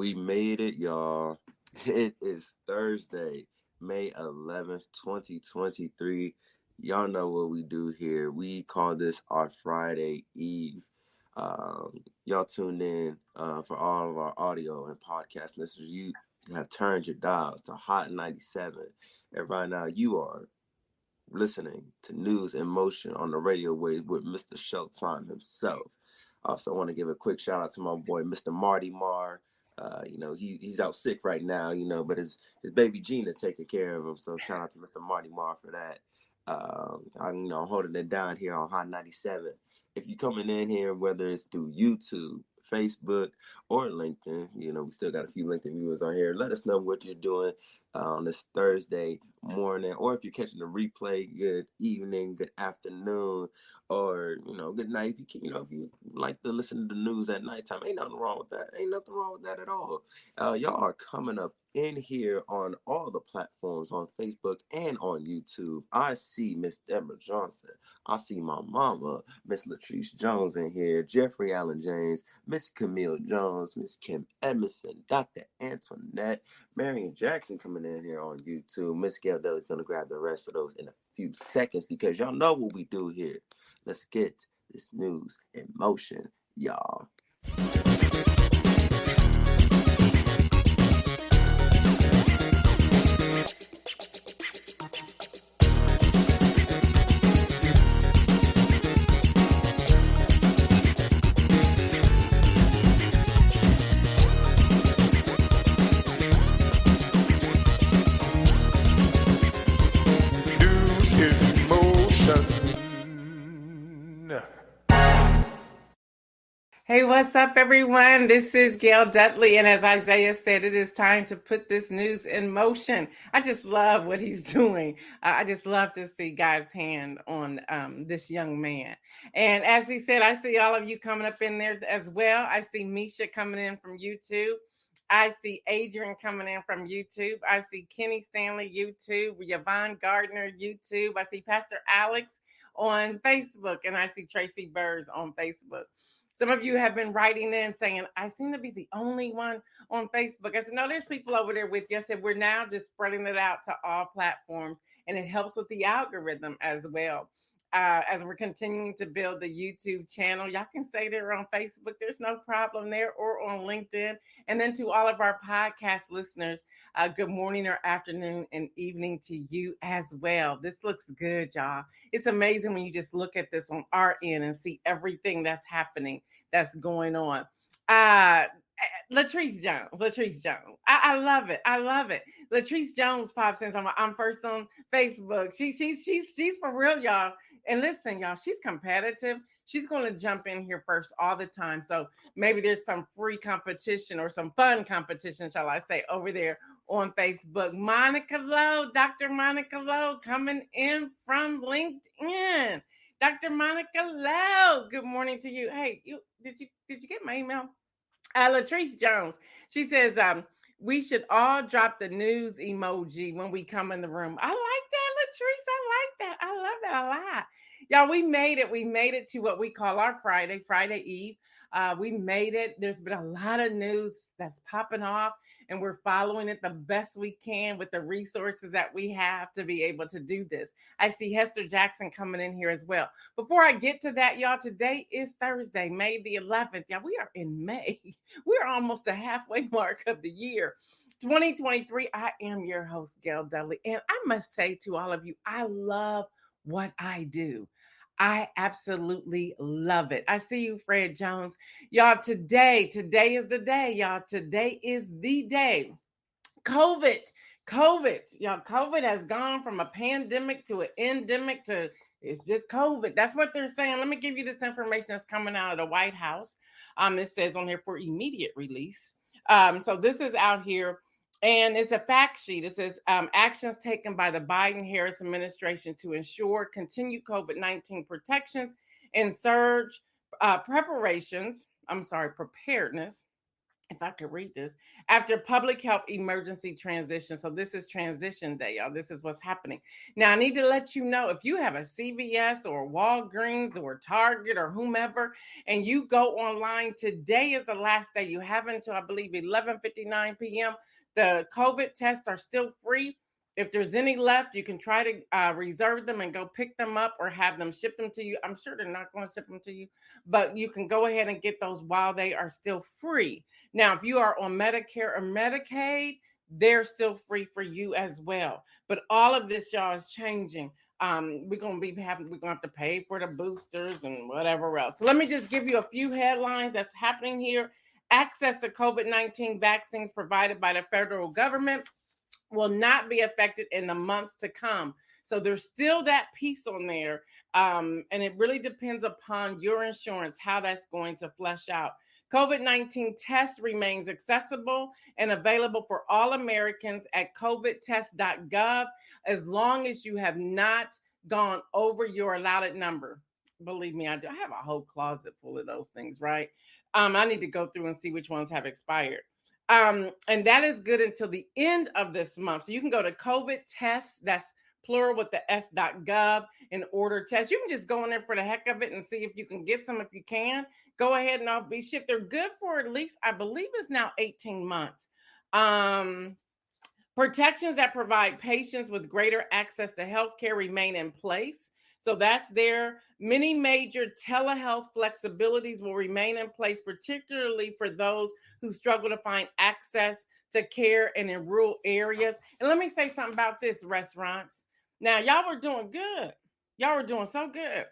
We made it, y'all. It is Thursday, May 11th, 2023. Y'all know what we do here. We call this our Friday Eve. Y'all tuned in for all of our audio and podcast listeners. You have turned your dials to Hot 97. And right now you are listening to News in Motion on the radio wave with Mr. Showtime himself. I also want to give a quick shout out to my boy, Mr. Marty Marr. He's out sick right now, but his baby Gina taking care of him. So shout out to Mr. Marty Marr for that. I'm holding it down here on Hot 97. If you're coming in here, whether it's through YouTube, Facebook, or LinkedIn, we still got a few LinkedIn viewers on here. Let us know what you're doing on this Thursday morning, or if you're catching the replay, good evening, good afternoon, or good night. If you like to listen to the news at nighttime, ain't nothing wrong with that. Ain't nothing wrong with that at all. Y'all are coming up in here on all the platforms, on Facebook and on YouTube. I see Miss Deborah Johnson. I see my mama, Miss Latrice Jones in here, Jeffrey Allen James, Miss Camille Jones, Miss Kim Edmondson, Dr. Antoinette, Marion Jackson coming in here on YouTube. Miss Gail is going to grab the rest of those in a few seconds because y'all know what we do here. Let's get this news in motion, y'all. Hey, what's up, everyone? This is Gail Dudley, and as Isaiah said, it is time to put this news in motion. I just love what he's doing. I just love to see God's hand on this young man. And as he said, I see all of you coming up in there as well. I see Misha coming in from YouTube. I see Adrian coming in from YouTube. I see Kenny Stanley, YouTube. Yvonne Gardner, YouTube. I see Pastor Alex on Facebook, and I see Tracy Burrs on Facebook. Some of you have been writing in saying, I seem to be the only one on Facebook. I said, no, there's people over there with you. I said, we're now just spreading it out to all platforms, and it helps with the algorithm as well. As we're continuing to build the YouTube channel, y'all can stay there on Facebook. There's no problem there, or on LinkedIn. And then to all of our podcast listeners, good morning or afternoon and evening to you as well. This looks good, y'all. It's amazing when you just look at this on our end and see everything that's happening, that's going on. Latrice Jones. I love it. Latrice Jones pops in. I'm first on Facebook. She's for real, y'all. And listen, y'all, she's competitive. She's going to jump in here first all the time. So maybe there's some free competition or some fun competition, shall I say, over there on Facebook. Monica Lowe, Dr. Monica Lowe, coming in from LinkedIn. Dr. Monica Lowe, good morning to you. Hey, did you get my email? Latrice Jones, she says, we should all drop the news emoji when we come in the room. I like that, Latrice. I like that. I love that a lot. Y'all, we made it. We made it to what we call our Friday Eve. We made it. There's been a lot of news that's popping off, and we're following it the best we can with the resources that we have to be able to do this. I see Hester Jackson coming in here as well. Before I get to that, y'all, today is Thursday, May the 11th. Yeah, we are in May. We're almost the halfway mark of the year. 2023, I am your host, Gail Dudley, and I must say to all of you, I love what I do. I absolutely love it. I see you, Fred Jones. Y'all, today is the day, y'all. Today is the day. COVID. Y'all, COVID has gone from a pandemic to an endemic to it's just COVID. That's what they're saying. Let me give you this information that's coming out of the White House. It says on here for immediate release. So this is out here. And it's a fact sheet. It says actions taken by the Biden-Harris administration to ensure continued COVID-19 protections and surge preparedness if I could read this, after public health emergency transition. So this is transition day, y'all. This is what's happening. Now, I need to let you know, if you have a CVS or Walgreens or Target or whomever, and you go online, today is the last day. You have until, I believe, 11:59 p.m. The COVID tests are still free. If there's any left, you can try to reserve them and go pick them up or have them ship them to you. I'm sure they're not going to ship them to you, but you can go ahead and get those while they are still free. Now, if you are on Medicare or Medicaid, they're still free for you as well. But all of this, y'all, is changing. We're gonna have to pay for the boosters and whatever else. So let me just give you a few headlines that's happening here. Access to COVID-19 vaccines provided by the federal government will not be affected in the months to come. So there's still that piece on there. And it really depends upon your insurance, how that's going to flesh out. COVID-19 test remains accessible and available for all Americans at covidtest.gov as long as you have not gone over your allotted number. Believe me, I do. I have a whole closet full of those things, right? I need to go through and see which ones have expired. And that is good until the end of this month. So you can go to COVID tests, that's plural with the s.gov, and order tests. You can just go in there for the heck of it and see if you can get some. If you can, go ahead and I'll be shipped. They're good for at least, I believe it's now 18 months. Protections that provide patients with greater access to healthcare remain in place. So that's there. Many major telehealth flexibilities will remain in place, particularly for those who struggle to find access to care and in rural areas. And let me say something about this, restaurants. Now, y'all were doing good. Y'all were doing so good.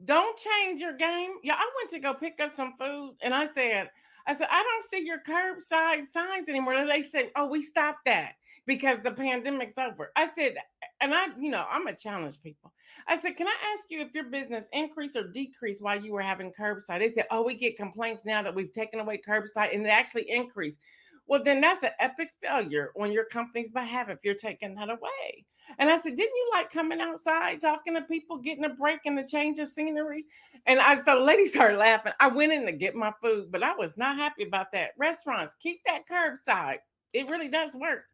Don't change your game. Yeah, I went to go pick up some food and I said, I don't see your curbside signs anymore. And they said, oh, we stopped that because the pandemic's over. I said, and I'm a challenge people. I said, can I ask you if your business increased or decreased while you were having curbside? They said, oh, we get complaints now that we've taken away curbside and it actually increased. Well, then that's an epic failure on your company's behalf if you're taking that away. And I said, didn't you like coming outside, talking to people, getting a break and the change of scenery? And so ladies started laughing. I went in to get my food, but I was not happy about that. Restaurants, keep that curbside. It really does work.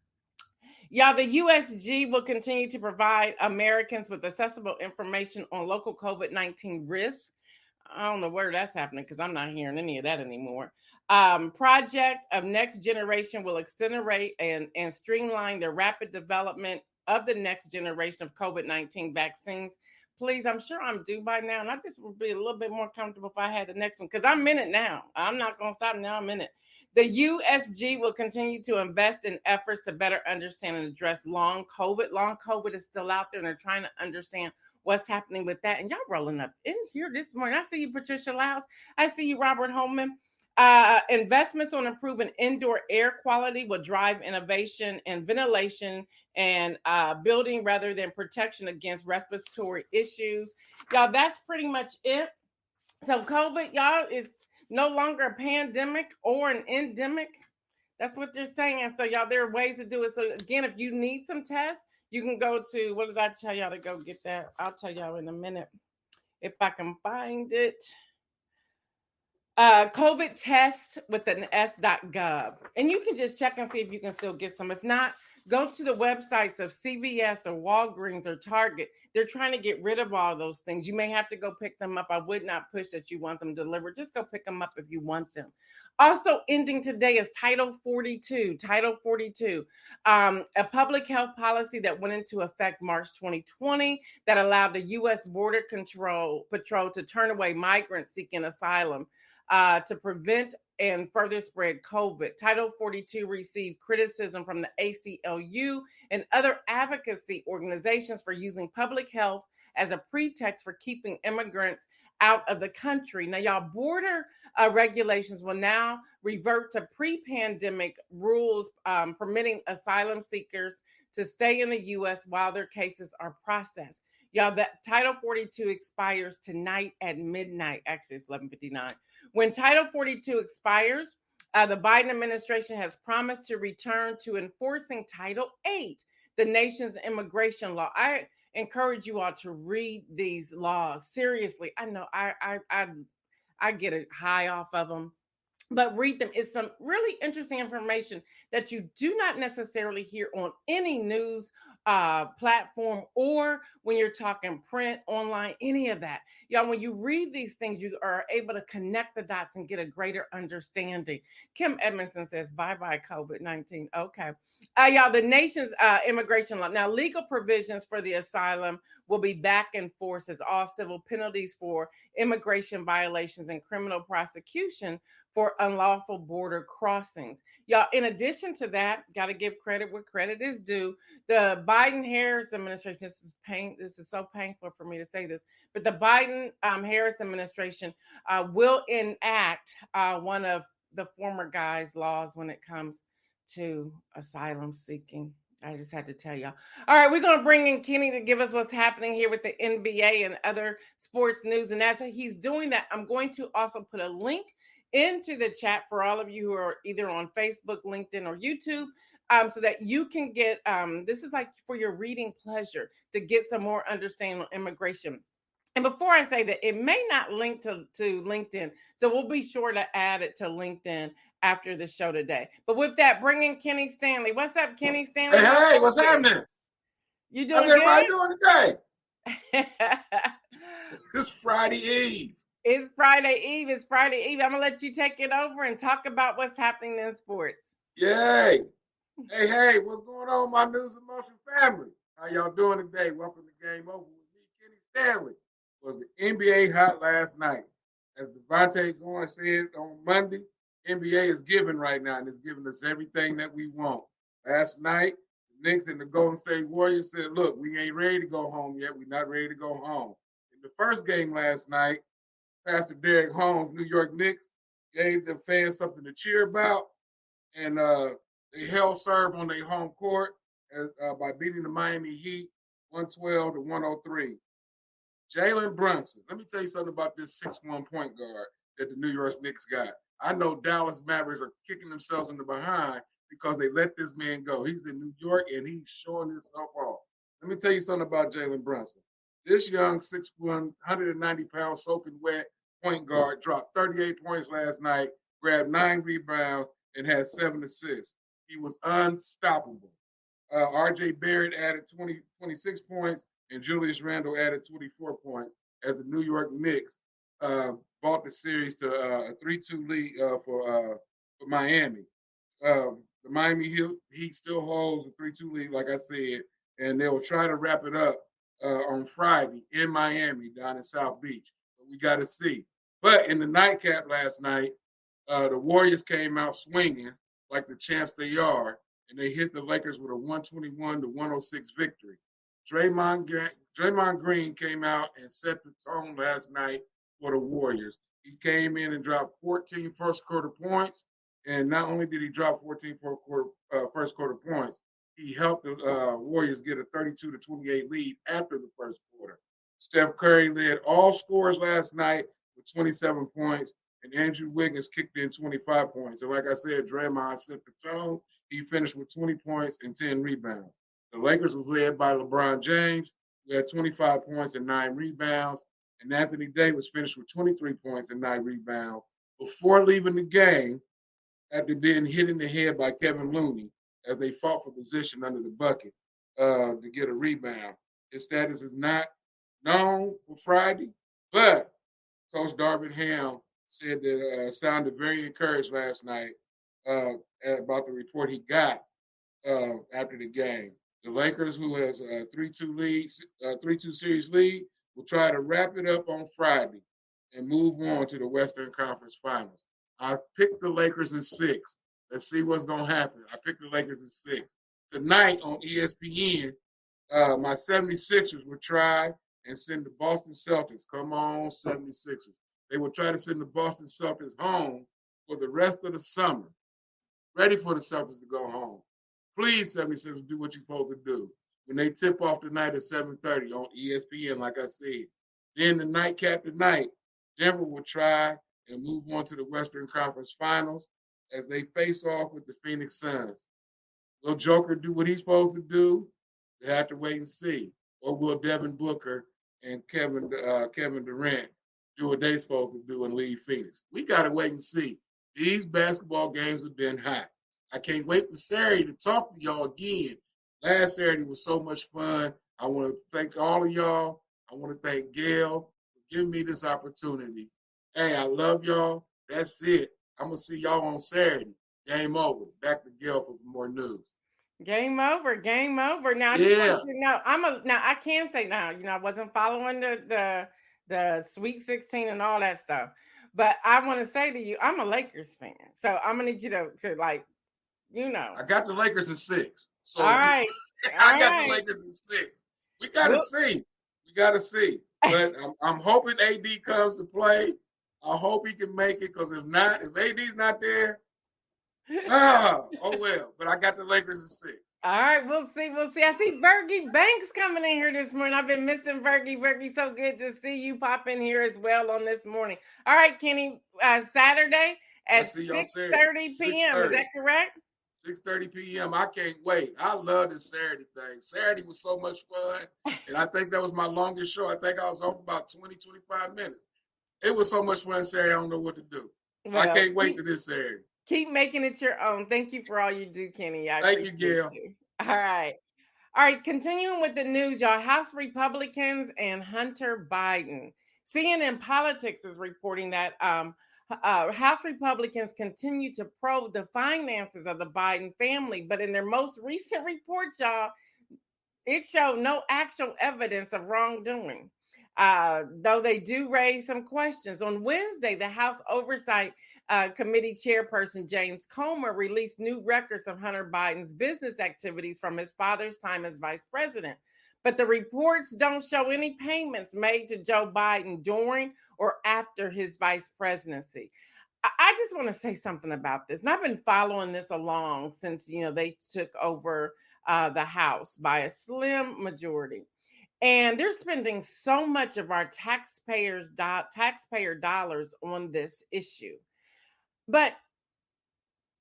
Y'all, the USG will continue to provide Americans with accessible information on local COVID-19 risks. I don't know where that's happening because I'm not hearing any of that anymore. Project of Next Generation will accelerate and streamline the rapid development of the next generation of COVID-19 vaccines. Please, I'm sure I'm due by now, and I just would be a little bit more comfortable if I had the next one because I'm in it now. I'm not going to stop now. I'm in it. The USG will continue to invest in efforts to better understand and address long COVID. Long COVID is still out there, and they're trying to understand what's happening with that. And y'all rolling up in here this morning. I see you, Patricia Laus. I see you, Robert Holman. Investments on improving indoor air quality will drive innovation and ventilation and building rather than protection against respiratory issues. Y'all, that's pretty much it. So COVID, y'all, is no longer a pandemic or an endemic. That's what they're saying. And so, y'all, there are ways to do it. So, again, if you need some tests, you can go to, what did I tell y'all to go get that? I'll tell y'all in a minute if I can find it. COVID test with an s.gov. And you can just check and see if you can still get some. If not, go to the websites of CVS or Walgreens or Target. They're trying to get rid of all those things. You may have to go pick them up. I would not push that you want them delivered. Just go pick them up if you want them. Also ending today is Title 42. Title 42, a public health policy that went into effect March 2020 that allowed the U.S. Border Patrol to turn away migrants seeking asylum to prevent and further spread COVID. Title 42 received criticism from the ACLU and other advocacy organizations for using public health as a pretext for keeping immigrants out of the country. Now, y'all, border regulations will now revert to pre-pandemic rules permitting asylum seekers to stay in the U.S. while their cases are processed. Y'all, that Title 42 expires tonight at midnight. Actually, it's 11:59. When Title 42 expires, the Biden administration has promised to return to enforcing Title 8, the nation's immigration law. I encourage you all to read these laws seriously. I know I get a high off of them. but read them. It's some really interesting information that you do not necessarily hear on any news platform, or when you're talking print, online, any of that. Y'all, when you read these things, you are able to connect the dots and get a greater understanding. Kim Edmondson says, bye bye, COVID 19. Okay. Y'all, the nation's immigration law. Now, legal provisions for the asylum will be back in force as all civil penalties for immigration violations and criminal prosecution for unlawful border crossings. Y'all, in addition to that, got to give credit where credit is due. The Biden-Harris administration, this is so painful for me to say this, but the Biden-Harris administration will enact one of the former guy's laws when it comes to asylum seeking. I just had to tell y'all. All right, we're going to bring in Kenny to give us what's happening here with the NBA and other sports news. And as he's doing that, I'm going to also put a link into the chat for all of you who are either on Facebook, LinkedIn, or YouTube, so that you can get, this is like for your reading pleasure, to get some more understanding on immigration. And before I say that, it may not link to LinkedIn. So we'll be sure to add it to LinkedIn after the show today. But with that, bring in Kenny Stanley. What's up, Kenny Stanley? Hey, what's happening? You doing How's everybody good? doing today? It's Friday Eve. It's Friday Eve. It's Friday Eve. I'm going to let you take it over and talk about what's happening in sports. Yay. Hey, what's going on, my News and Motion family? How y'all doing today? Welcome to Game Over with me, Kenny Stanley. Was the NBA hot last night? As Devontae Goin said on Monday, NBA is giving right now, and it's giving us everything that we want. Last night, the Knicks and the Golden State Warriors said, look, we ain't ready to go home yet. We're not ready to go home. In the first game last night, Pastor Derek Holmes, New York Knicks, gave the fans something to cheer about, and they held serve on their home court by beating the Miami Heat 112 to 103. Jalen Brunson. Let me tell you something about this 6'1" point guard that the New York Knicks got. I know Dallas Mavericks are kicking themselves in the behind because they let this man go. He's in New York, and he's showing himself off. Let me tell you something about Jalen Brunson. This young 6'1", 190-pound soaking wet point guard dropped 38 points last night, grabbed 9 rebounds, and had 7 assists. He was unstoppable. R.J. Barrett added 26 points, and Julius Randle added 24 points as the New York Knicks bought the series to a 3-2 lead for Miami. The Miami Heat still holds a 3-2 lead, like I said, and they'll try to wrap it up on Friday in Miami down in South Beach. But we got to see. But in the nightcap last night, the Warriors came out swinging like the champs they are, and they hit the Lakers with a 121 to 106 victory. Draymond Green came out and set the tone last night for the Warriors. He came in and dropped 14 first quarter points, and not only did he drop 14 first quarter points, he helped the Warriors get a 32 to 28 lead after the first quarter. Steph Curry led all scorers last night with 27 points, and Andrew Wiggins kicked in 25 points. And like I said, Draymond set the tone. He finished with 20 points and 10 rebounds. The Lakers was led by LeBron James, who had 25 points and 9 rebounds. And Anthony Davis finished with 23 points and 9 rebounds before leaving the game after being hit in the head by Kevin Looney as they fought for position under the bucket to get a rebound. His status is not known for Friday, but Coach Darvin Ham said that sounded very encouraged last night about the report he got after the game. The Lakers, who has a 3-2 series lead, will try to wrap it up on Friday and move on to the Western Conference Finals. I picked the Lakers in 6. Let's see what's going to happen. I picked the Lakers in 6. Tonight on ESPN, my 76ers will try and send the Boston Celtics. Come on, 76ers. They will try to send the Boston Celtics home for the rest of the summer. Ready for the Celtics to go home. Please, 76ers, do what you're supposed to do. When they tip off tonight at 7:30 on ESPN, like I said. Then the nightcap tonight, Denver will try and move on to the Western Conference Finals as they face off with the Phoenix Suns. Will Joker do what he's supposed to do? They have to wait and see. Or will Devin Booker and Kevin Durant do what they're supposed to do and leave Phoenix? We got to wait and see. These basketball games have been hot. I can't wait for Saturday to talk to y'all again. Last Saturday was so much fun. I want to thank all of y'all. I want to thank Gail for giving me this opportunity. Hey, I love y'all. That's it. I'm going to see y'all on Saturday. Game over. Back to Gail for more news. Game over. Game over. Now, I just Yeah. want you to know, now I can say now, I wasn't following the Sweet 16 and all that stuff. But I want to say to you, I'm a Lakers fan. So I'm going to need you to like, I got the Lakers in 6. So All right. I got the Lakers in 6. We got to see. We got to see. But I'm hoping AD comes to play. I hope he can make it, because if not, if AD's not there, oh well. But I got the Lakers in 6. All right, we'll see. We'll see. I see Bergie Banks coming in here this morning. I've been missing Bergie. Bergie, so good to see you pop in here as well on this morning. All right, Kenny, Saturday at 6:30 p.m. Is that correct? 6:30 p.m. I can't wait. I love this Saturday thing. Saturday was so much fun. And I think that was my longest show. I think I was on for about 20, 25 minutes. It was so much fun Saturday. I don't know what to do. So I can't wait to this Saturday. Keep making it your own. Thank you for all you do, Kenny. Thank you, Gail. All right. All right, continuing with the news, y'all. House Republicans and Hunter Biden. CNN Politics is reporting that House Republicans continue to probe the finances of the Biden family, but in their most recent reports, y'all, it showed no actual evidence of wrongdoing. Though they do raise some questions. On Wednesday, the House Oversight Committee chairperson James Comer released new records of Hunter Biden's business activities from his father's time as vice president. But the reports don't show any payments made to Joe Biden during or after his vice presidency. I just want to say something about this. And I've been following this along since, they took over the House by a slim majority. And they're spending so much of our taxpayer dollars on this issue. But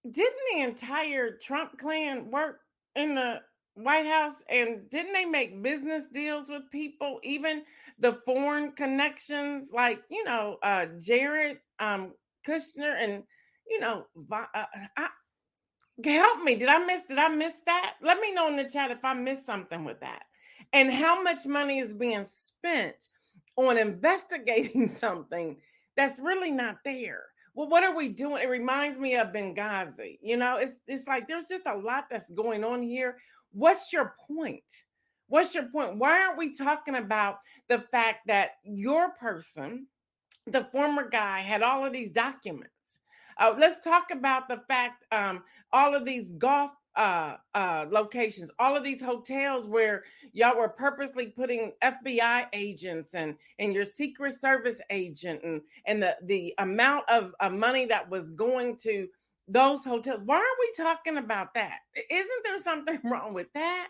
didn't the entire Trump clan work in the White House? And didn't they make business deals with people, even the foreign connections, like, Jared Kushner and, help me. Did I miss that? Let me know in the chat if I missed something with that. And how much money is being spent on investigating something that's really not there. Well, what are we doing? It reminds me of Benghazi. It's like there's just a lot that's going on here. What's your point? What's your point? Why aren't we talking about the fact that your person, the former guy, had all of these documents? Let's talk about the fact all of these golf locations, all of these hotels where y'all were purposely putting FBI agents and your Secret Service agent and the amount of money that was going to those hotels. Why aren't we talking about that? Isn't there something wrong with that?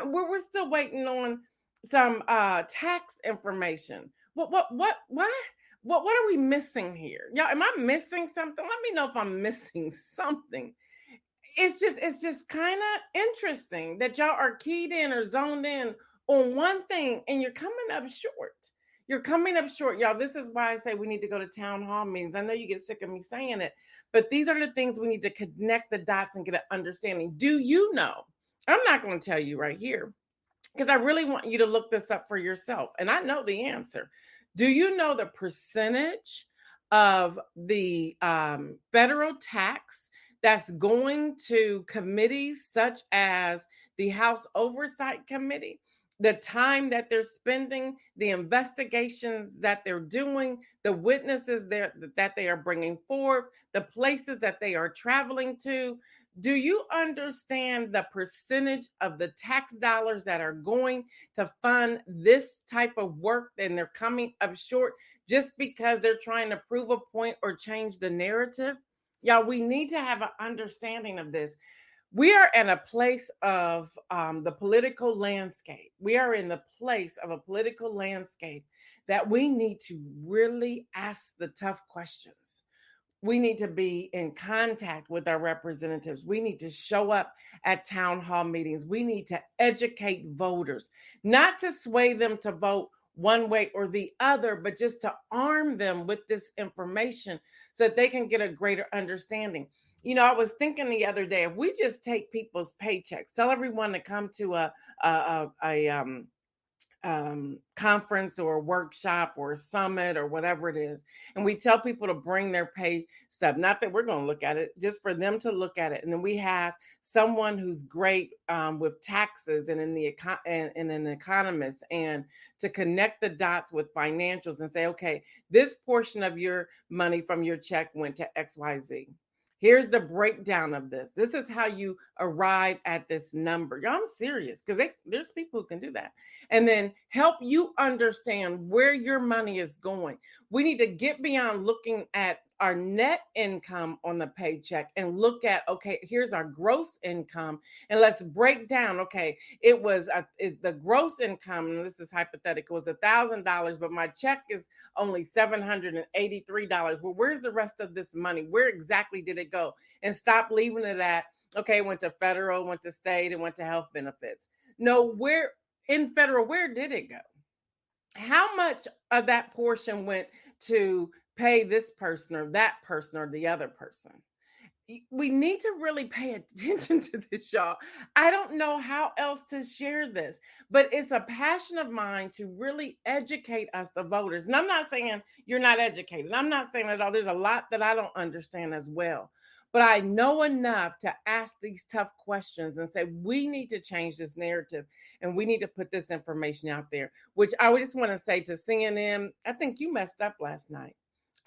We're still waiting on some tax information. What are we missing here? Y'all, am I missing something? Let me know if I'm missing something. It's just kind of interesting that y'all are keyed in or zoned in on one thing and you're coming up short. You're coming up short, y'all. This is why I say we need to go to town hall meetings. I know you get sick of me saying it, but these are the things we need to connect the dots and get an understanding. Do you know? I'm not going to tell you right here because I really want you to look this up for yourself. And I know the answer. Do you know the percentage of the federal tax that's going to committees such as the House Oversight Committee, the time that they're spending, the investigations that they're doing, the witnesses that they are bringing forth, the places that they are traveling to? Do you understand the percentage of the tax dollars that are going to fund this type of work, and they're coming up short just because they're trying to prove a point or change the narrative? Y'all, we need to have an understanding of this. We are in a place of the political landscape. We are in the place of a political landscape that we need to really ask the tough questions. We need to be in contact with our representatives. We need to show up at town hall meetings. We need to educate voters, not to sway them to vote one way or the other, but just to arm them with this information so that they can get a greater understanding. I was thinking the other day, if we just take people's paychecks, tell everyone to come to a conference or a workshop or a summit or whatever it is, and we tell people to bring their pay stuff, not that we're going to look at it, just for them to look at it, and then we have someone who's great with taxes and and an economist, and to connect the dots with financials and say, okay, this portion of your money from your check went to XYZ. Here's the breakdown of this. This is how you arrive at this number. Y'all, I'm serious, because there's people who can do that. And then help you understand where your money is going. We need to get beyond looking at our net income on the paycheck and look at, okay, here's our gross income, and let's break down. Okay, it was the gross income, and this is hypothetical, was $1,000, but my check is only $783. Well, where's the rest of this money? Where exactly did it go? And stop leaving it at, okay, it went to federal, went to state, and went to health benefits. No, where in federal, where did it go? How much of that portion went to pay this person or that person or the other person? We need to really pay attention to this, y'all. I don't know how else to share this, but it's a passion of mine to really educate us, the voters. And I'm not saying you're not educated. I'm not saying at all. There's a lot that I don't understand as well. But I know enough to ask these tough questions and say, we need to change this narrative and we need to put this information out there, which I would just want to say to CNN, I think you messed up last night.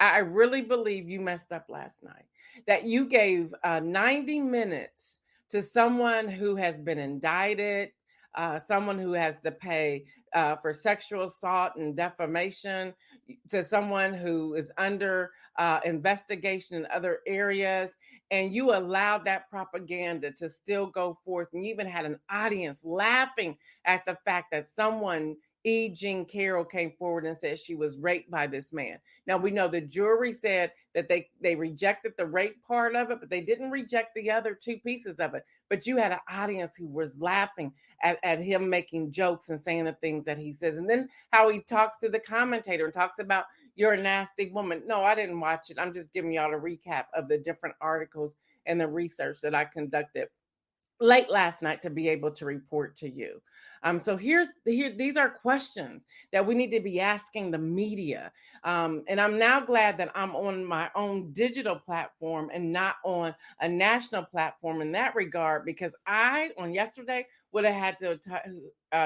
I really believe you messed up last night, that you gave 90 minutes to someone who has been indicted, someone who has to pay for sexual assault and defamation, to someone who is under investigation in other areas, and you allowed that propaganda to still go forth. And you even had an audience laughing at the fact that someone, E. Jean Carroll, came forward and said she was raped by this man. Now, we know the jury said that they rejected the rape part of it, but they didn't reject the other two pieces of it. But you had an audience who was laughing at him making jokes and saying the things that he says. And then how he talks to the commentator and talks about, you're a nasty woman. No, I didn't watch it. I'm just giving y'all a recap of the different articles and the research that I conducted late last night to be able to report to you. So these are questions that we need to be asking the media. And I'm now glad that I'm on my own digital platform and not on a national platform in that regard, because I, on yesterday, would have had to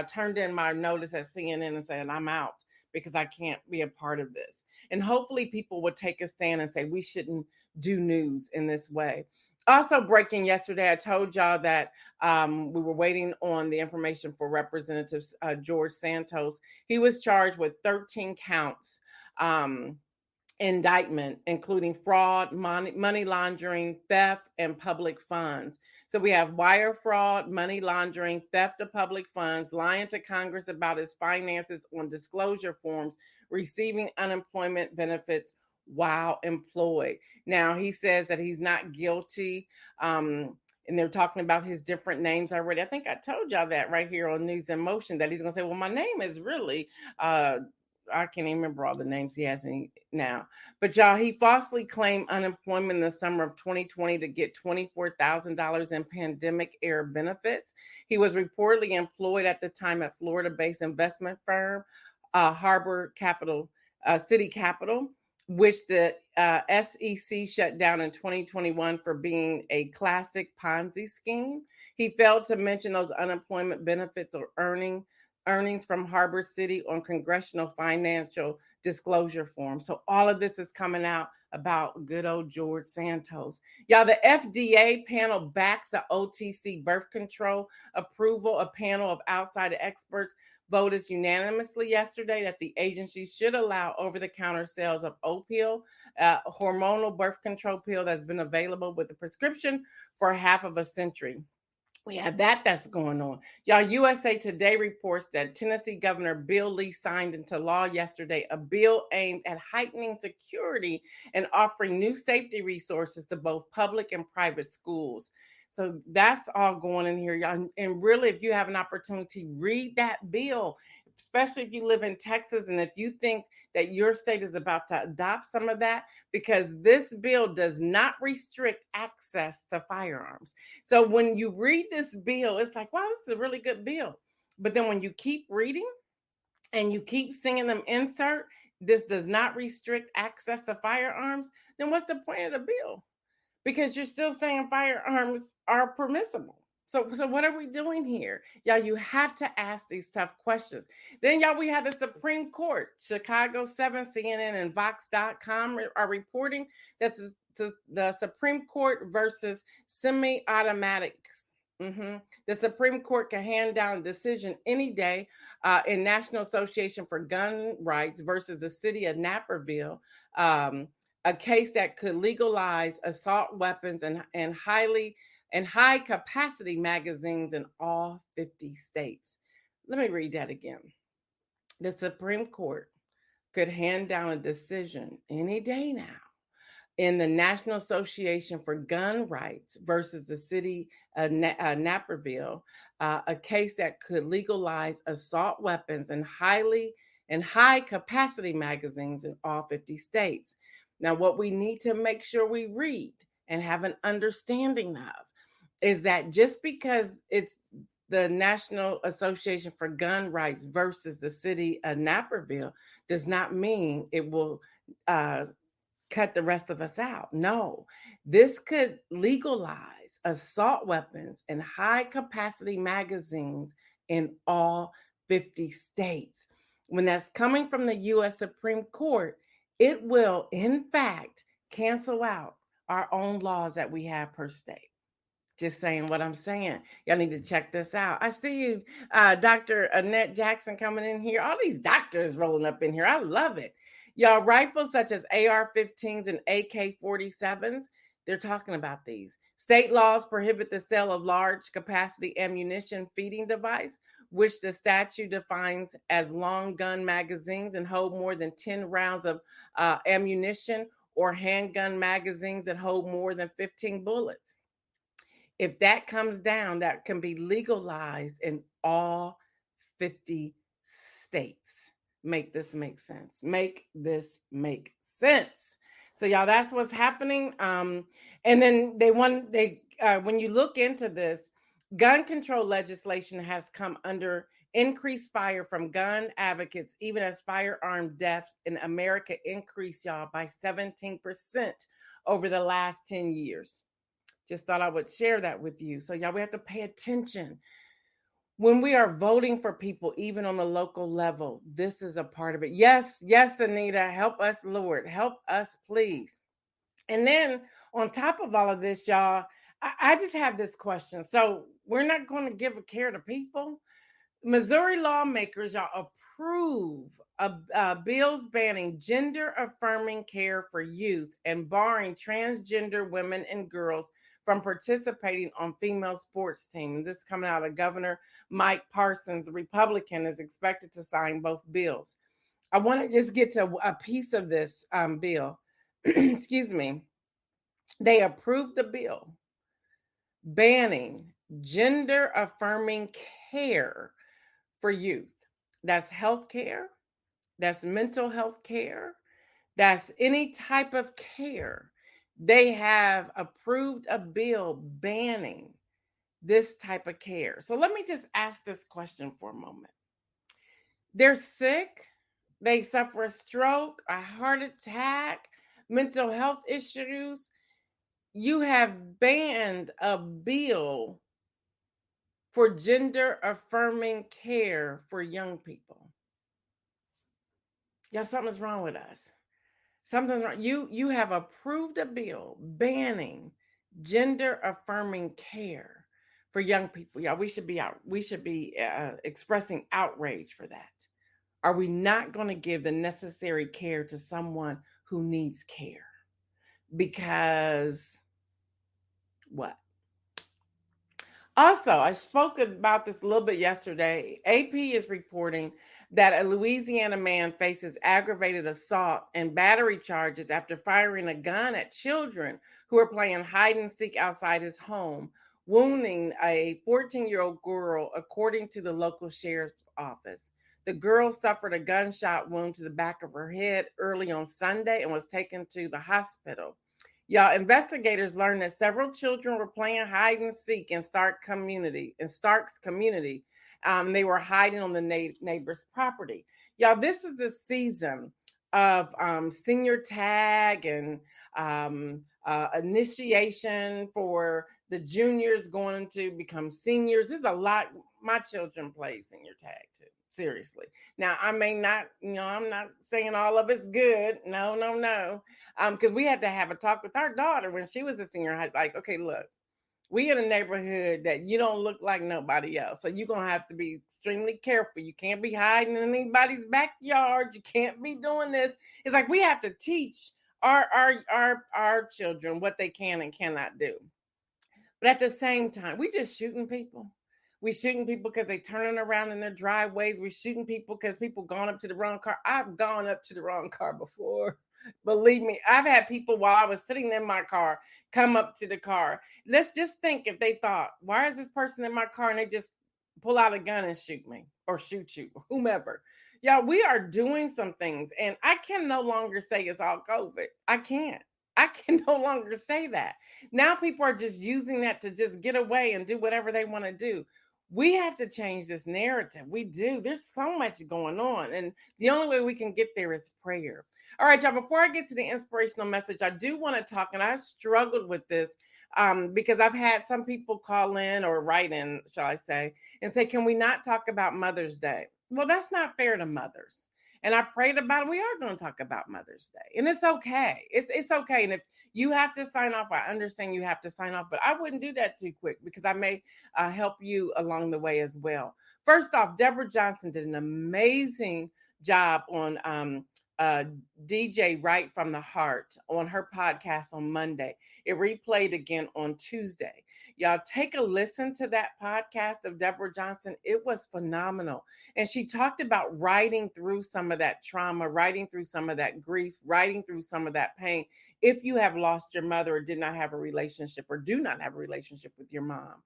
turned in my notice at CNN and said, I'm out, because I can't be a part of this. And hopefully people would take a stand and say, we shouldn't do news in this way. Also breaking yesterday, I told y'all that we were waiting on the information for Representative George Santos. He was charged with 13 counts indictment, including fraud, money laundering, theft, and public funds. So we have wire fraud, money laundering, theft of public funds, lying to Congress about his finances on disclosure forms, receiving unemployment benefits while employed. Now, he says that he's not guilty. And they're talking about his different names already. I think I told y'all that right here on News in Motion, that he's going to say, well, my name is really, I can't even remember all the names he has now. But y'all, he falsely claimed unemployment in the summer of 2020 to get $24,000 in pandemic era benefits. He was reportedly employed at the time at Florida-based investment firm, Harbor Capital, City Capital, which the SEC shut down in 2021 for being a classic Ponzi scheme. He failed to mention those unemployment benefits or earnings from Harbor City on congressional financial disclosure forms. So all of this is coming out about good old George Santos. Y'all, the FDA panel backs the OTC birth control approval. A panel of outside experts voted unanimously yesterday that the agency should allow over-the-counter sales of Opill, hormonal birth control pill that's been available with a prescription for half of a century. We have that's going on. Y'all, USA Today reports that Tennessee Governor Bill Lee signed into law yesterday a bill aimed at heightening security and offering new safety resources to both public and private schools. So that's all going in here, y'all. And really, if you have an opportunity, read that bill. especially if you live in Texas, and if you think that your state is about to adopt some of that, because this bill does not restrict access to firearms. So when you read this bill, it's like, wow, this is a really good bill. But then when you keep reading and you keep seeing them insert, this does not restrict access to firearms, then what's the point of the bill? Because you're still saying firearms are permissible. So what are we doing here? Y'all, you have to ask these tough questions. Then, y'all, we have the Supreme Court. Chicago 7, CNN, and Vox.com are reporting that the Supreme Court versus semi-automatics. The Supreme Court can hand down a decision any day in National Association for Gun Rights versus the city of Naperville. A case that could legalize assault weapons and high capacity magazines in all 50 states. Let me read that again. The Supreme Court could hand down a decision any day now in the National Association for Gun Rights versus the city of Naperville, a case that could legalize assault weapons and high capacity magazines in all 50 states. Now, what we need to make sure we read and have an understanding of is that just because it's the National Association for Gun Rights versus the city of Naperville does not mean it will cut the rest of us out. No, this could legalize assault weapons and high capacity magazines in all 50 states. When that's coming from the U.S. Supreme Court, it will, in fact, cancel out our own laws that we have per state. Just saying what I'm saying. Y'all need to check this out. I see you, Dr. Annette Jackson, coming in here. All these doctors rolling up in here. I love it. Y'all, rifles such as AR-15s and AK-47s, they're talking about these. State laws prohibit the sale of large capacity ammunition feeding device, which the statute defines as long gun magazines and hold more than 10 rounds of ammunition, or handgun magazines that hold more than 15 bullets. If that comes down, that can be legalized in all 50 states. Make this make sense. Make this make sense. So, y'all, that's what's happening. And then when you look into this, gun control legislation has come under increased fire from gun advocates, even as firearm deaths in America increased, y'all, by 17% over the last 10 years. Just thought I would share that with you. So, y'all, we have to pay attention. When we are voting for people, even on the local level, this is a part of it. Yes, Anita, help us, Lord. Help us, please. And then on top of all of this, y'all, I just have this question. So we're not going to give a care to people. Missouri lawmakers, y'all, approve bills banning gender-affirming care for youth and barring transgender women and girls from participating on female sports teams. This is coming out of Governor Mike Parsons, a Republican, is expected to sign both bills. I want to just get to a piece of this bill. Excuse me. They approved the bill banning gender-affirming care for youth. That's health care. That's mental health care. That's any type of care. They have approved a bill banning this type of care. So let me just ask this question for a moment. They're sick. They suffer a stroke, a heart attack, mental health issues. You have banned a bill for gender-affirming care for young people. Yeah, something's wrong with us. Something's wrong. You have approved a bill banning gender-affirming care for young people. Yeah, we should be expressing outrage for that. Are we not going to give the necessary care to someone who needs care? Because what? Also, I spoke about this a little bit yesterday. AP is reporting that a Louisiana man faces aggravated assault and battery charges after firing a gun at children who were playing hide and seek outside his home, wounding a 14-year-old girl, according to the local sheriff's office. The girl suffered a gunshot wound to the back of her head early on Sunday and was taken to the hospital. Y'all, investigators learned that several children were playing hide and seek in Stark's community. They were hiding on the neighbor's property. Y'all, this is the season of senior tag and initiation for the juniors going to become seniors. There's a lot. My children play senior tag too. Seriously. Now, I may not, I'm not saying all of it's good. No. Because we had to have a talk with our daughter when she was a senior high. Like, okay, look, we in a neighborhood that you don't look like nobody else. So you're going to have to be extremely careful. You can't be hiding in anybody's backyard. You can't be doing this. It's like we have to teach our children what they can and cannot do. But at the same time, we just shooting people. We shooting people because they turning around in their driveways. We're shooting people because people gone up to the wrong car. I've gone up to the wrong car before. Believe me, I've had people while I was sitting in my car come up to the car. Let's just think if they thought, why is this person in my car? And they just pull out a gun and shoot me or shoot you or whomever. Y'all, we are doing some things. And I can no longer say it's all COVID. I can no longer say that. Now people are just using that to just get away and do whatever they want to do. We have to change this narrative. We do. There's so much going on. And the only way we can get there is prayer. All right, y'all, before I get to the inspirational message, I do want to talk, and I struggled with this because I've had some people call in or write in, shall I say, and say, can we not talk about Mother's Day? Well, that's not fair to mothers. And I prayed about it. We are going to talk about Mother's Day. And it's okay. It's okay. And if you have to sign off, I understand you have to sign off, but I wouldn't do that too quick because I may help you along the way as well. First off, Deborah Johnson did an amazing job on DJ Right from the Heart on her podcast on Monday. It replayed again on Tuesday. Y'all take a listen to that podcast of Deborah Johnson. It was phenomenal. And she talked about writing through some of that trauma, writing through some of that grief, writing through some of that pain. If you have lost your mother or did not have a relationship or do not have a relationship with your mom.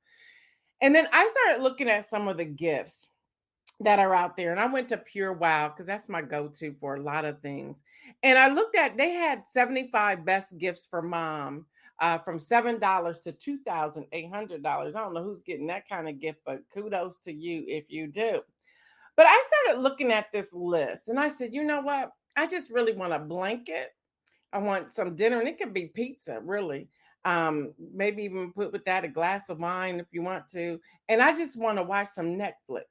And then I started looking at some of the gifts that are out there. And I went to Pure Wow because that's my go-to for a lot of things. And I looked at, they had 75 best gifts for mom from $7 to $2,800. I don't know who's getting that kind of gift, but kudos to you if you do. But I started looking at this list and I said, you know what? I just really want a blanket. I want some dinner, and it could be pizza, really. Maybe even put with that a glass of wine if you want to. And I just want to watch some Netflix.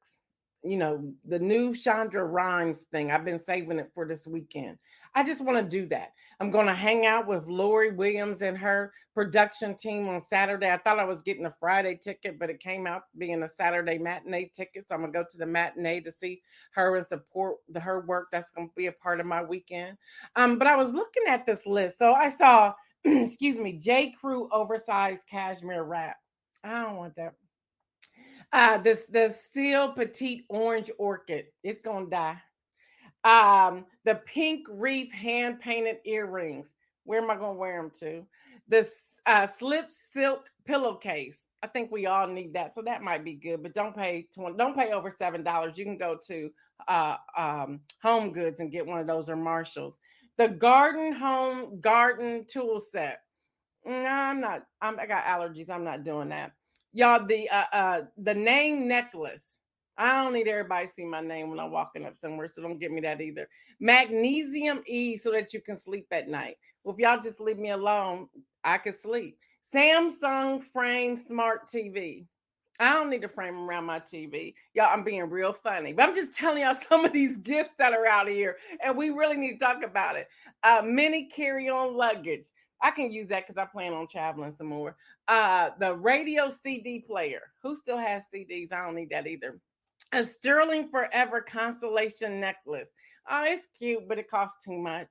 You know, the new Shonda Rhimes thing. I've been saving it for this weekend. I just want to do that. I'm going to hang out with Lori Williams and her production team on Saturday. I thought I was getting a Friday ticket, but it came out being a Saturday matinee ticket. So I'm going to go to the matinee to see her and support her work. That's going to be a part of my weekend. But I was looking at this list. So I saw, J. Crew oversized cashmere wrap. I don't want that. The Seal Petite Orange Orchid. It's gonna die. The pink reef hand painted earrings. Where am I gonna wear them to? The slip silk pillowcase. I think we all need that, so that might be good. But don't pay over $7. You can go to Home Goods and get one of those or Marshalls. The garden tool set. No, I'm not. I got allergies. I'm not doing that. Y'all, the name necklace. I don't need everybody to see my name when I'm walking up somewhere, so don't give me that either. Magnesium E so that you can sleep at night. Well, if y'all just leave me alone, I can sleep. Samsung frame smart TV. I don't need a frame around my TV. Y'all, I'm being real funny, but I'm just telling y'all some of these gifts that are out here, and we really need to talk about it. Mini carry-on luggage. I can use that because I plan on traveling some more. The radio CD player. Who still has CDs? I don't need that either. A Sterling Forever Constellation necklace. Oh, it's cute, but it costs too much.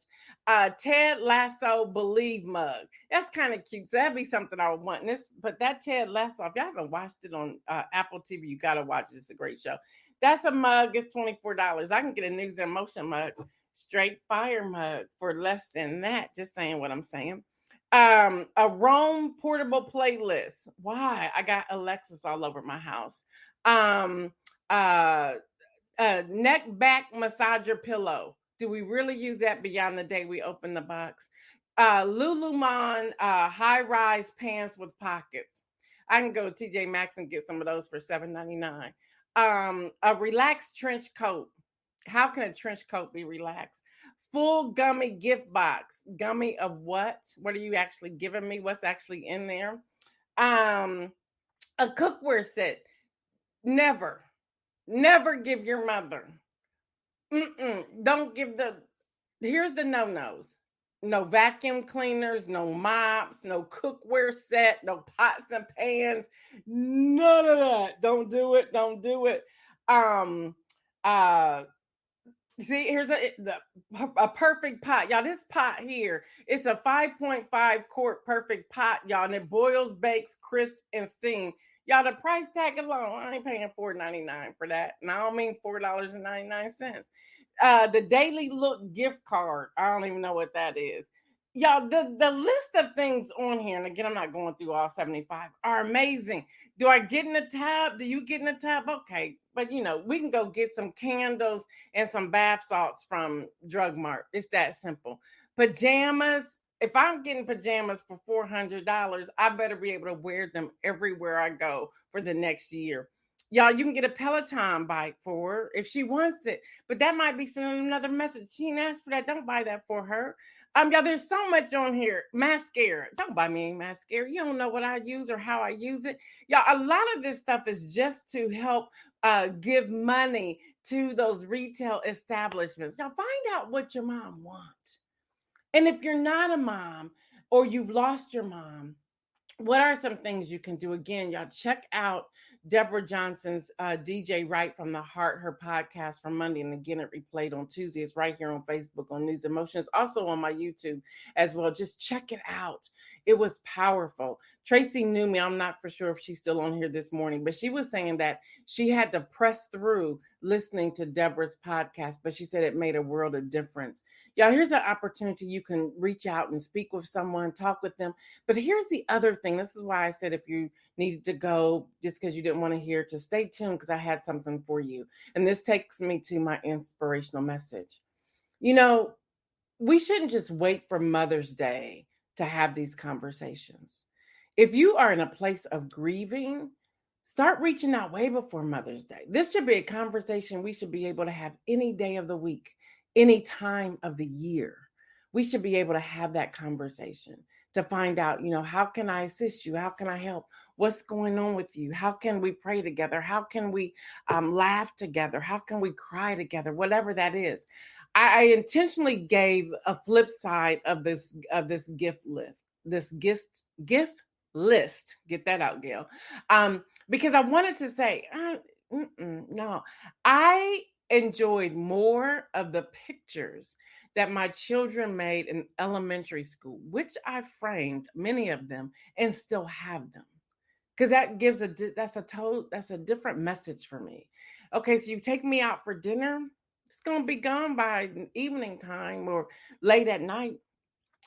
Ted Lasso Believe mug. That's kind of cute. So that'd be something I would want. But that Ted Lasso, if y'all haven't watched it on Apple TV, you got to watch it. It's a great show. That's a mug. It's $24. I can get a News in Motion mug. Straight fire mug for less than that. Just saying what I'm saying. A Rome portable playlist. Why? I got Alexis all over my house. neck back massager pillow. Do we really use that beyond the day we open the box? Lululemon high-rise pants with pockets. I can go to TJ Maxx and get some of those for $7.99. A relaxed trench coat. How can a trench coat be relaxed? Full gummy gift box. Gummy of what? What are you actually giving me? What's actually in there? A cookware set. Never give your mother. Don't give here's the no-nos. No vacuum cleaners, no mops, no cookware set, no pots and pans. None of that. Don't do it. Don't do it. See, here's a perfect pot. Y'all, this pot here, it's a 5.5 quart perfect pot, y'all, and it boils, bakes, crisp, and steam. Y'all, the price tag alone, I ain't paying $4.99 for that. And I don't mean $4.99. The Daily Look gift card. I don't even know what that is. Y'all, the list of things on here, and again, I'm not going through all 75, are amazing. Do I get in the tab? Do you get in the tab? Okay. But, we can go get some candles and some bath salts from Drug Mart. It's that simple. Pajamas. If I'm getting pajamas for $400, I better be able to wear them everywhere I go for the next year. Y'all, you can get a Peloton bike for her if she wants it. But that might be sending another message. She didn't ask for that. Don't buy that for her. Y'all, there's so much on here. Mascara. Don't buy me any mascara. You don't know what I use or how I use it. Y'all, a lot of this stuff is just to help give money to those retail establishments. Y'all, find out what your mom wants. And if you're not a mom or you've lost your mom, what are some things you can do? Again, y'all, check out Deborah Johnson's DJ Right from the Heart, her podcast from Monday. And again, it replayed on Tuesday. It's right here on Facebook on News Emotions, also on my YouTube as well. Just check it out. It was powerful. Tracy knew me. I'm not for sure if she's still on here this morning, but she was saying that she had to press through listening to Deborah's podcast, but she said it made a world of difference. Y'all, here's an opportunity. You can reach out and speak with someone, talk with them. But here's the other thing. This is why I said if you needed to go just because you didn't want to hear, to stay tuned because I had something for you. And this takes me to my inspirational message. We shouldn't just wait for Mother's Day to have these conversations. If you are in a place of grieving, start reaching out way before Mother's Day. This should be a conversation we should be able to have any day of the week, any time of the year. We should be able to have that conversation to find out, how can I assist you? How can I help? What's going on with you? How can we pray together? How can we laugh together? How can we cry together? Whatever that is. I intentionally gave a flip side of this gift list. Get that out, Gail. Because I wanted to say, no, I enjoyed more of the pictures that my children made in elementary school, which I framed many of them and still have them. Because that gives that's a different message for me. Okay, so you take me out for dinner, it's going to be gone by evening time or late at night.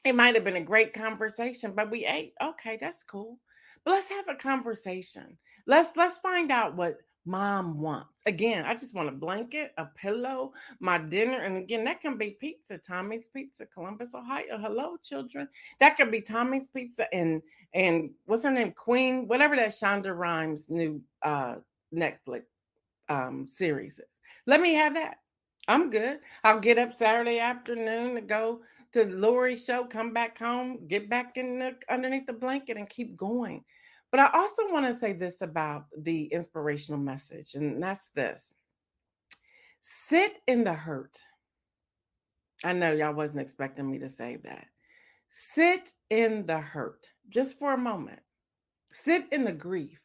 It might have been a great conversation, but we ate. Okay, that's cool. But let's have a conversation. Let's find out what Mom wants. Again, I just want a blanket, a pillow, my dinner. And again, that can be pizza, Tommy's Pizza, Columbus, Ohio. Hello, children. That could be Tommy's Pizza and what's her name? Queen, whatever that Shonda Rhimes new Netflix series is. Let me have that. I'm good. I'll get up Saturday afternoon to go to Lori's show, come back home, get back underneath the blanket and keep going. But I also want to say this about the inspirational message, and that's this. Sit in the hurt. I know y'all wasn't expecting me to say that. Sit in the hurt just for a moment. Sit in the grief.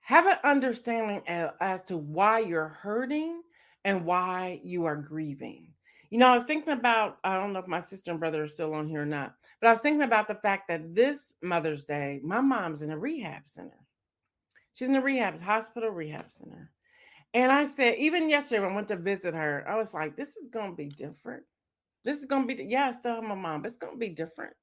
Have an understanding as to why you're hurting and why you are grieving. I was thinking about, I don't know if my sister and brother are still on here or not, but I was thinking about the fact that this Mother's Day, my mom's in a rehab center. She's in a hospital rehab center. And I said, even yesterday when I went to visit her, I was like, this is going to be different. This is going to be, I still have my mom, but it's going to be different.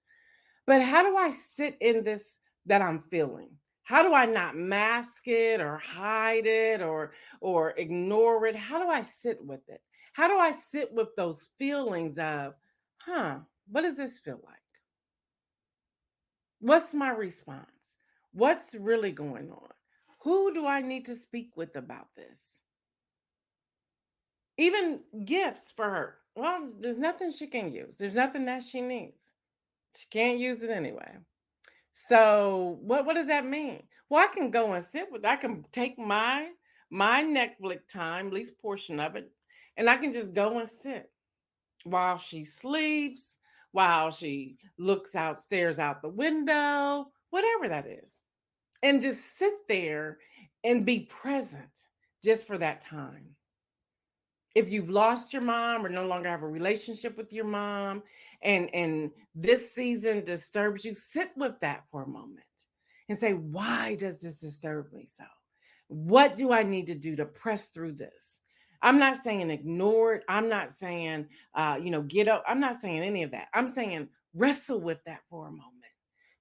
But how do I sit in this that I'm feeling? How do I not mask it or hide it or ignore it? How do I sit with it? How do I sit with those feelings of, what does this feel like? What's my response? What's really going on? Who do I need to speak with about this? Even gifts for her. Well, there's nothing she can use. There's nothing that she needs. She can't use it anyway. So what does that mean? Well, I can go and sit with, I can take my Netflix time, at least portion of it, and I can just go and sit while she sleeps, while she looks out, stares out the window, whatever that is. And just sit there and be present just for that time. If you've lost your mom or no longer have a relationship with your mom, and this season disturbs you, sit with that for a moment and say, why does this disturb me so? What do I need to do to press through this? I'm not saying ignore it. I'm not saying, get up. I'm not saying any of that. I'm saying wrestle with that for a moment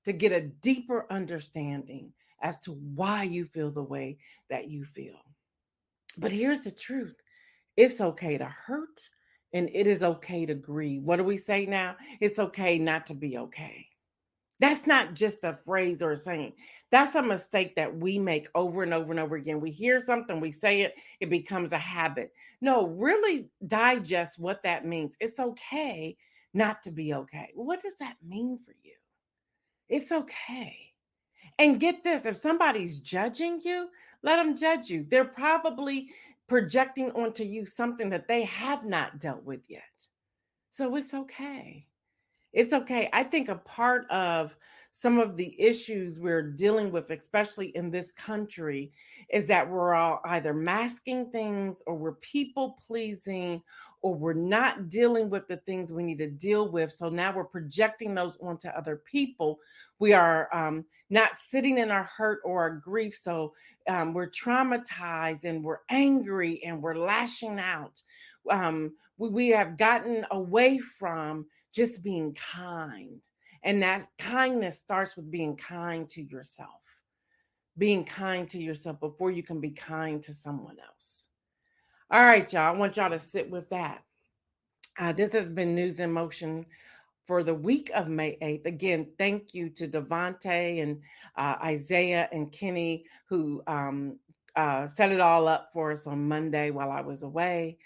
to get a deeper understanding as to why you feel the way that you feel. But here's the truth. It's okay to hurt, and it is okay to grieve. What do we say now? It's okay not to be okay. That's not just a phrase or a saying. That's a mistake that we make over and over and over again. We hear something, we say it, it becomes a habit. No, really digest what that means. It's okay not to be okay. What does that mean for you? It's okay. And get this, if somebody's judging you, let them judge you. They're probably projecting onto you something that they have not dealt with yet. So it's okay. It's okay. I think a part of some of the issues we're dealing with, especially in this country, is that we're all either masking things or we're people pleasing or we're not dealing with the things we need to deal with. So now we're projecting those onto other people. We are not sitting in our hurt or our grief. So we're traumatized and we're angry and we're lashing out. We have gotten away from just being kind. And that kindness starts with being kind to yourself. Being kind to yourself before you can be kind to someone else. All right, y'all. I want y'all to sit with that. This has been News in Motion for the week of May 8th. Again, thank you to Devontae and Isaiah and Kenny who set it all up for us on Monday while I was away.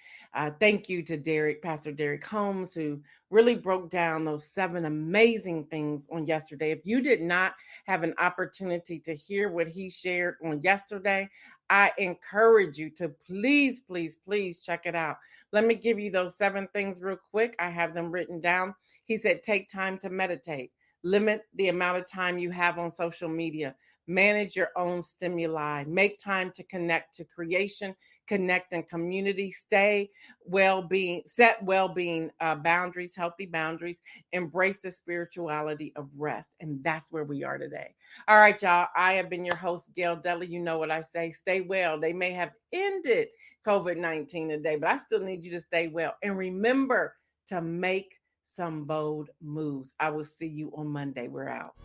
Thank you to Pastor Derek Holmes, who really broke down those 7 amazing things on yesterday. If you did not have an opportunity to hear what he shared on yesterday, I encourage you to please, please, please check it out. Let me give you those 7 things real quick. I have them written down. He said, take time to meditate. Limit the amount of time you have on social media. Manage your own stimuli. Make time to connect to creation, connect in community, set well-being boundaries, healthy boundaries, embrace the spirituality of rest. And that's where we are today. All right, y'all. I have been your host, Gail Dudley. You know what I say. Stay well. They may have ended COVID-19 today, but I still need you to stay well. And remember to make some bold moves. I will see you on Monday. We're out.